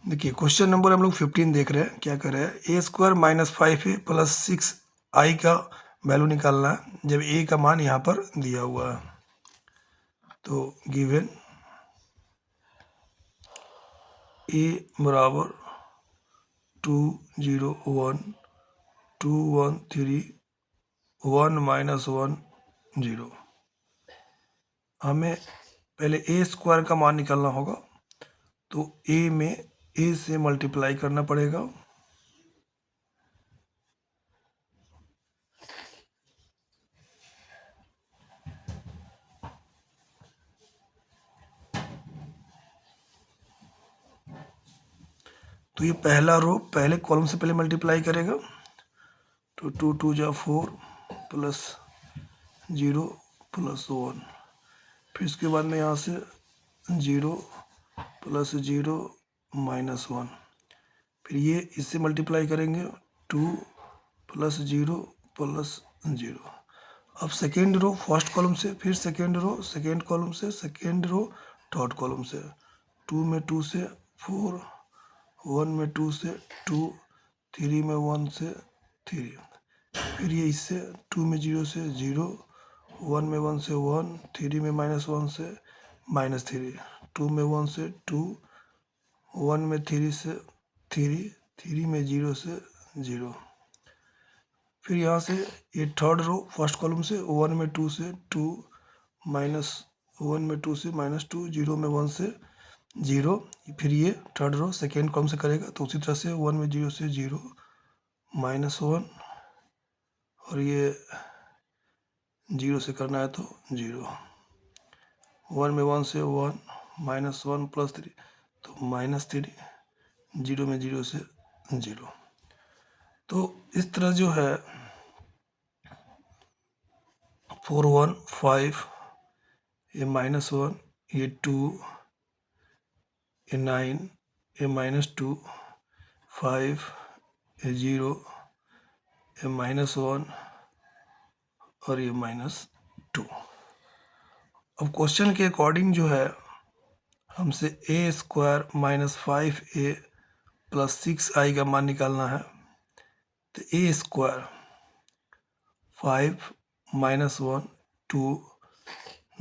देखिए question number हम लोग 15 देख रहे हैं। क्या कर रहे हैं, ए square minus 5a plus 6i का वैल्यू निकालना है जब ए का मान यहाँ पर दिया हुआ है। तो गिवन ए बराबर 2 0 1 2 1 3 1 माइनस 1 0। हमें पहले ए स्क्वायर का मान निकालना होगा, तो ए में ए से मल्टीप्लाई करना पड़ेगा। तो ये पहला रो पहले कॉलम से पहले मल्टीप्लाई करेगा, तो 2 2 जा 4 प्लस 0 प्लस 1। फिर इसके बाद में यहाँ से 0 प्लस 0 माइनस 1। फिर ये इससे मल्टीप्लाई करेंगे 2 प्लस 0 प्लस 0। अब सेकेंड रो फर्स्ट कॉलम से, फिर सेकेंड रो सेकेंड कॉलम से, सेकेंड रो थर्ड कॉलम से। 2 में 2 से 4, 1 में 2 से 2, 3 में 1 से 3। फिर ये इससे 2 में 0 से 0, 1 में 1 से 1, 3 में माइनस 1 से माइनस 3, 2 में 1 से 2, 1 में 3 से 3, 3 में 0 से 0। फिर यहाँ से ये थर्ड रो फर्स्ट कॉलम से 1 में 2 से 2, माइनस 1 में 2 से माइनस 2, 0 में 1 से 0। फिर ये थर्ड रो सेकेंड कॉलम से करेगा, तो उसी तरह से 1 में 0 से 0 माइनस 1, और ये 0 से करना है तो 0। 1 में 1 से 1 माइनस 1 प्लस 3, तो माइनस 3, 0 में 0 से 0। तो इस तरह जो है 4 1 5, ये माइनस 1, ये 2, ये 9, ये माइनस 2, 5, ये 0, ये माइनस 1, और ये माइनस 2। अब क्वेश्चन के अकॉर्डिंग जो है हमसे ए square minus 5a plus 6i का मान निकालना है। तो a square 5 minus 1 2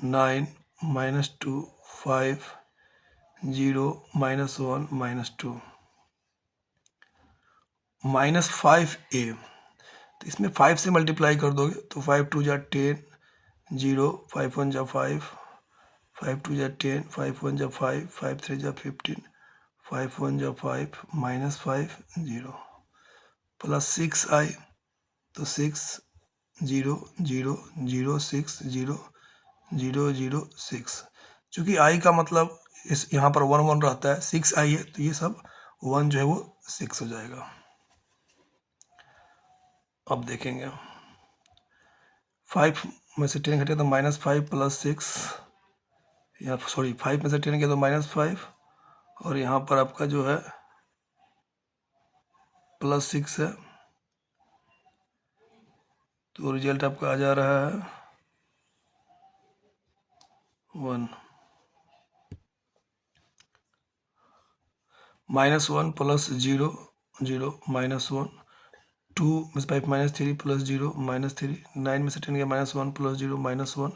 9 minus 2 5 0 minus 1 minus 2 minus 5a। तो इसमें 5 से मल्टीप्लाई कर दोगे तो 5 2 जा 10, 0 5 1 जा 5, 5 2 जा 10, 5 1 जा 5, 5 3 जा 15, 5 1 जा 5 माइनस 5 0 प्लस 6i। तो 6 0 0 0 6 0 0 0 6। चूँकि i का मतलब इस यहाँ पर 1 1 रहता है, 6i है, तो ये सब 1 जो है वो 6 हो जाएगा। अब देखेंगे 5 में से 10 घटे तो माइनस 5 प्लस 6, या सॉरी 5 में से 10 गया तो माइनस 5, और यहाँ पर आपका जो है प्लस 6 है। तो रिजल्ट आपका आ जा रहा है 1। माइनस 1 प्लस 0 0 माइनस 1, 2 में से 5 माइनस 3 प्लस 0 माइनस 3, 9 में से 10 गया minus 1 plus 0 minus 1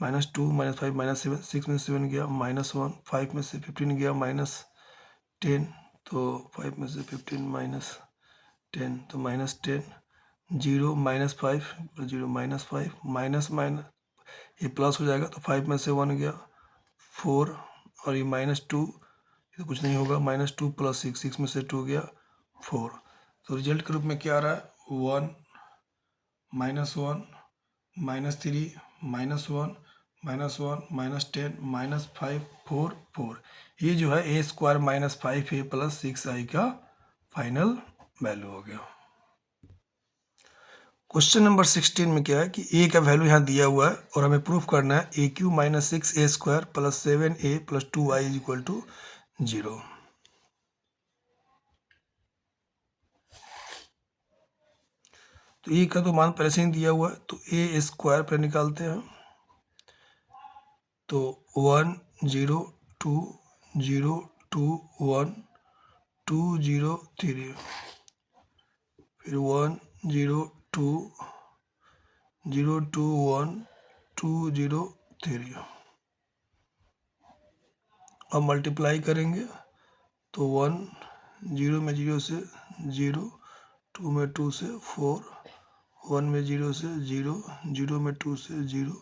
minus 2 minus 5 minus 7, 6 में से 7 गया माइनस 1, 5 में से 15 गया माइनस 10, तो 5 में से 15 माइनस 10 तो minus 10, 0 minus 5 0 minus 5 minus minus ये प्लस हो जाएगा, तो 5 में से 1 गया 4, और ये माइनस 2, ये तो कुछ नहीं होगा, माइनस 2 प्लस 6, 6 में से 2 गया 4। तो रिजल्ट के रूप में क्या आ रहा है 1 minus 1 minus 3 minus 1 minus 1 minus 10 minus 5 4 4। ये जो है ए square minus 5a plus 6i का फाइनल वैल्यू हो गया। क्वेश्चन नंबर 16 में क्या है कि ए का वैल्यू यहाँ दिया हुआ है और हमें प्रूफ करना है a q minus 6a square plus 7a plus 2i is equal to 0। तो ए का तो मान पहले से ही दिया हुआ है, तो ए स्क्वायर पर निकालते हैं। तो 1 0 2 0 2 1 203, फिर 102, 021, 203। अब मल्टीप्लाई करेंगे तो 1 0 में 0 से 0, 2 में 2 से 4, 1 में 0 से 0, 0 में 2 से 0,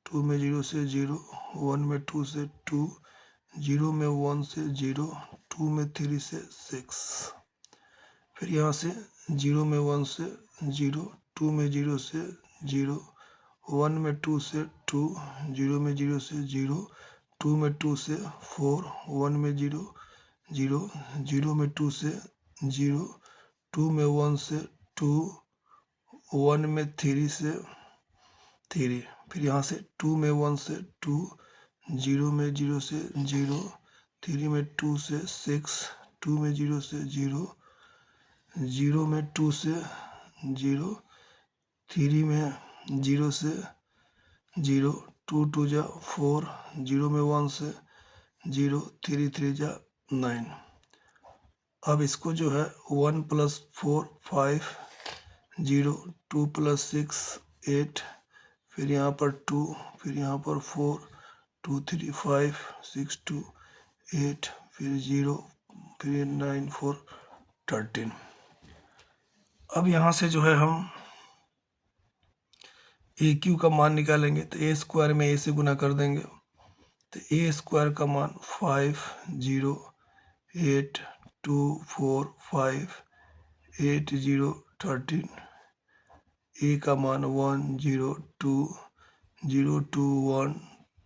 2 में 0 से 0, 1 में 2 से 2, 0 में 1 से 0, 2 में 3 से 6। फिर यहाँ से 0 में 1 से 0, 2 में 0 से 0, 1 में 2 से 2, 0 में 0 से 0, 2 में 2 से 4, 1 में 0 0, 0 में 2 से 0, 2 में 1 से 2, 1 में 3 से 3। फिर यहाँ से 2 में 1 से 2, 0 में 0 से 0, 3 में 2 से 6, 2 में 0 से 0, 0 में 2 से 0, 3 में 0 से 0, 2 2 जा 4, 0 में 1 से 0, 3 3 जा 9। अब इसको जो है 1 + 4 5, 0, 2 + 6 8, फिर यहाँ पर 2, फिर यहाँ पर 4, 2 3 5, 6 2 8, फिर 0, फिर 9 4 13। अब यहाँ से जो है हम ए क्यू का मान निकालेंगे तो ए स्क्वायर में ए से गुना कर देंगे तो ए स्क्वायर का मान 5 0 8 2 4 5 8 0 13। ए का मान 1 0 2 0 2 1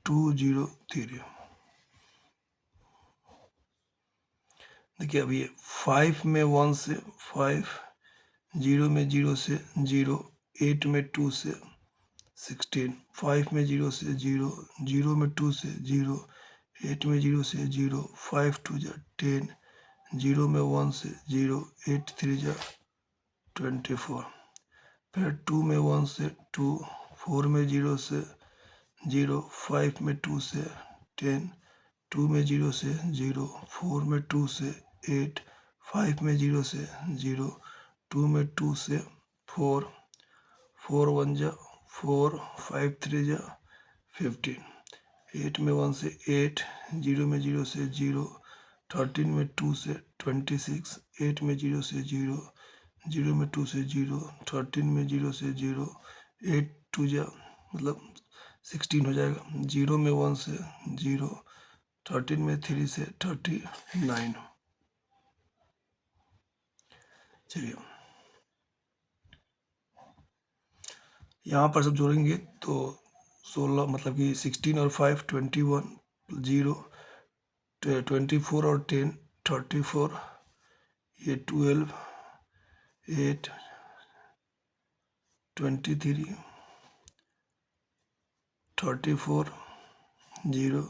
2 0 3। देखिए अब ये 5 में 1 से 5, 0 में 0 से 0, 8 में 2 से 16, 5 में 0 से 0, 0 में 2 से 0, 8 में 0 से 0, 5 2 जा 10, 0 में 1 से 0, 8 3 जा 24। फिर 2 में 1 से 2, 4 में 0 से 0, 5 में 2 से 10, 2 में 0 से 0, 4 में 2 से 8, 5 में 0 से 0, 2 में 2 से 4, 4 1 जा 4, 5 3 जा 15, 8 में 1 से 8, 0 में 0 से 0, 13 में 2 से 26, 8 में 0 से 0, 0 में 2 से 0, 13 में 0 से 0, 8 2 जा मतलब 16 हो जाएगा, 0 में 1 से 0, 13 में 3 से 39। चलिए यहाँ पर सब जोड़ेंगे तो 16 मतलब कि 16 और 5 21, 0 24 और 10 34, ये 12 8 23 34 0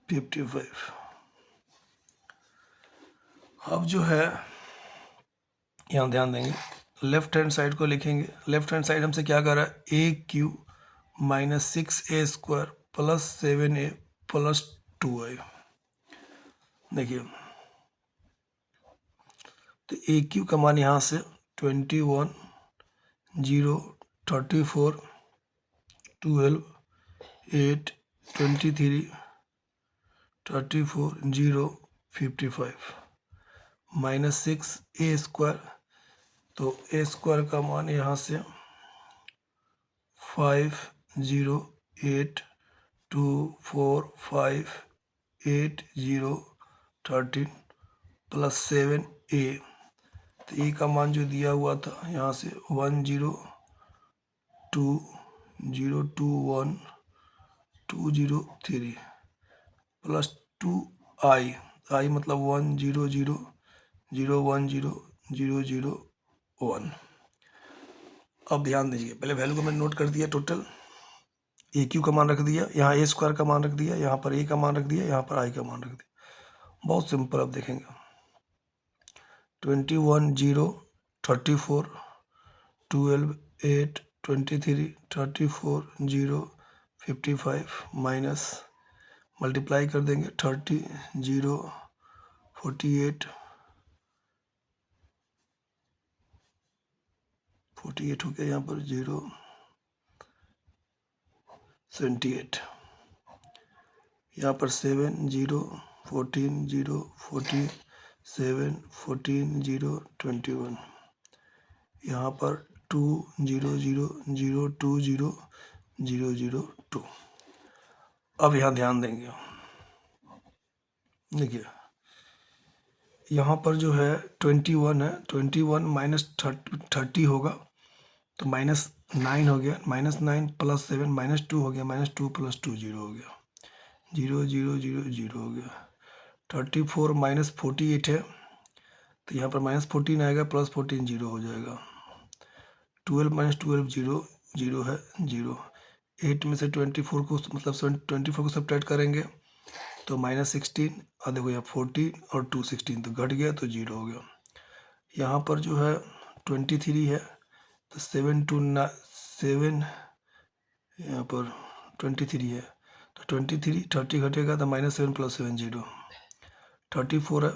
55। अब जो है यहाँ ध्यान देंगे लेफ्ट हैंड साइड को लिखेंगे। लेफ्ट हैंड साइड हमसे क्या कर रहा है a q minus 6a square plus 7a plus 2a। देखिए तो ए क्यू का मान यहाँ से 21 0 34 12 8 23 34 0 55 माइनस 6a स्क्वायर, तो ए स्क्वायर का मान यहाँ से 5 0 8 2 4 5 8 0 13 प्लस 7a। तो ए का मान जो दिया हुआ था यहाँ से 1 0 2 0 2 1 2 0 3 प्लस 2 आई मतलब 1 0 0 0 1 0 0 0 1। अब ध्यान दीजिए पहले वैल्यू को मैंने नोट कर दिया, टोटल ए क्यू का मान रख दिया, यहाँ ए स्क्वायर का मान रख दिया, यहाँ पर ए का मान रख दिया, यहाँ पर आई का मान रख दिया। बहुत सिंपल। अब देखेंगे 21 0 34 12 8 23 34 0 55 माइनस मल्टीप्लाई कर देंगे 30 0 48 हो गया, यहाँ पर 0 78, यहाँ पर 7 0 14 0 47 14 0 21, यहाँ पर 2 0 0 0 2 0 0 0 2। अब यहाँ ध्यान देंगे, देखिए यहाँ पर जो है 21 है, 21 माइनस 30 होगा तो -9 हो गया, -9 + 7 -2 हो गया, -2 + 2 0 हो गया, 0 0 0 0 हो गया। 34 - 48 है तो यहाँ पर -14 आएगा, +14 0 हो जाएगा। 12 - 12 0 0 है, 0। 8 में से 24 को मतलब 24 को सब्ट्रैक्ट करेंगे तो -16, और देखो यहाँ 14 और 2 16 तो घट गया तो 0 हो गया। यहाँ पर जो है 23 है तो 7 2 7, यहाँ पर 23 है तो 23 30 घटेगा तो -7 + 7 0, 34 है,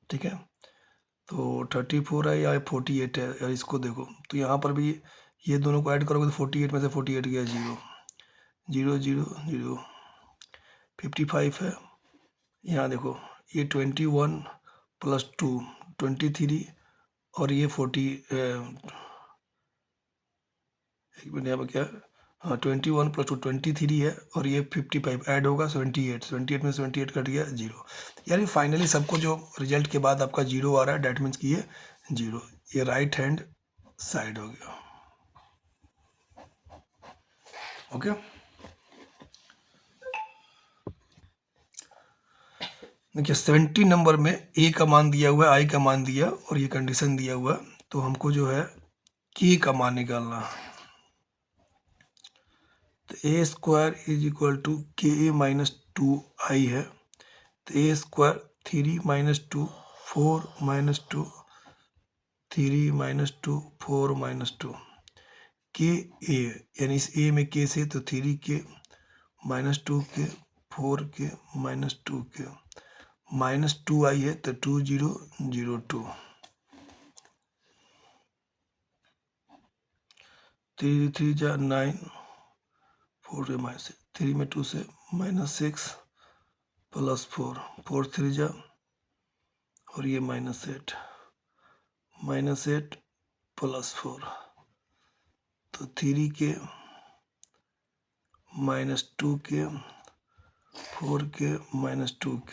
ठीक है। तो 34 है या 48 है, या इसको देखो तो यहाँ पर भी ये दोनों को ऐड करोगे तो 48 में से 48 गया 0 0 0 0, 55 है। यहाँ देखो ये 21 + 2 23 और ये 40, एक मिनट यहाँ पर क्या है, हाँ 21 + 2 23 है और ये 55 ऐड होगा 78 में 78 कट गया 0। यानी फाइनली सबको जो रिजल्ट के बाद आपका 0 आ रहा है, डैट मीन्स कि ये 0, ये राइट हैंड साइड हो गया। ओके, देखिए 70 नंबर में ए का मान दिया हुआ है, आई का मान दिया और ये कंडीशन दिया हुआ है, तो हमको जो है के का मान निकालना है। तो a² = KA - 2i है, तो a² 3 - 2 4 - 2 3 - 2 4 - 2 KA, यानी इस a में k से तो 3k -2k 4k -2k -2i है तो 2002, 3 3 जा 9, 4 से -3 में 2 से -6 + 4 4 3 जा और ये -8 -8 + 4 तो 3k -2k 4k -2k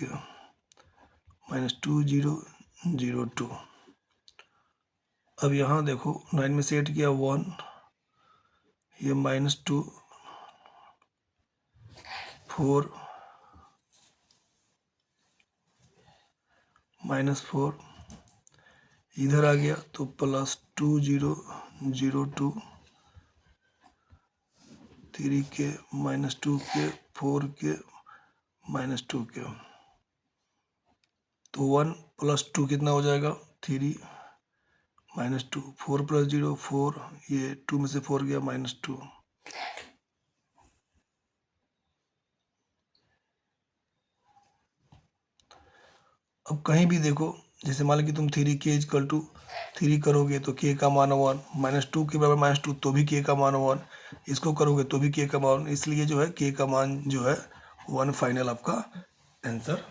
-2002। अब यहाँ देखो 9 में से 8 गया 1, ये -2 4 -4 इधर आ गया तो +2002 3k -2k 4k -2k, तो 1 + 2 कितना हो जाएगा 3 -2 4 + 0 4, ये 2 में से 4 गया -2। अब कहीं भी देखो, जैसे मान लो कि तुम 3k = 3 करोगे तो k का मान 1, -2 के बराबर -2 तो भी k का मान 1, इसको करोगे तो भी k का मान, इसलिए जो है k का मान जो है 1 फाइनल आपका आंसर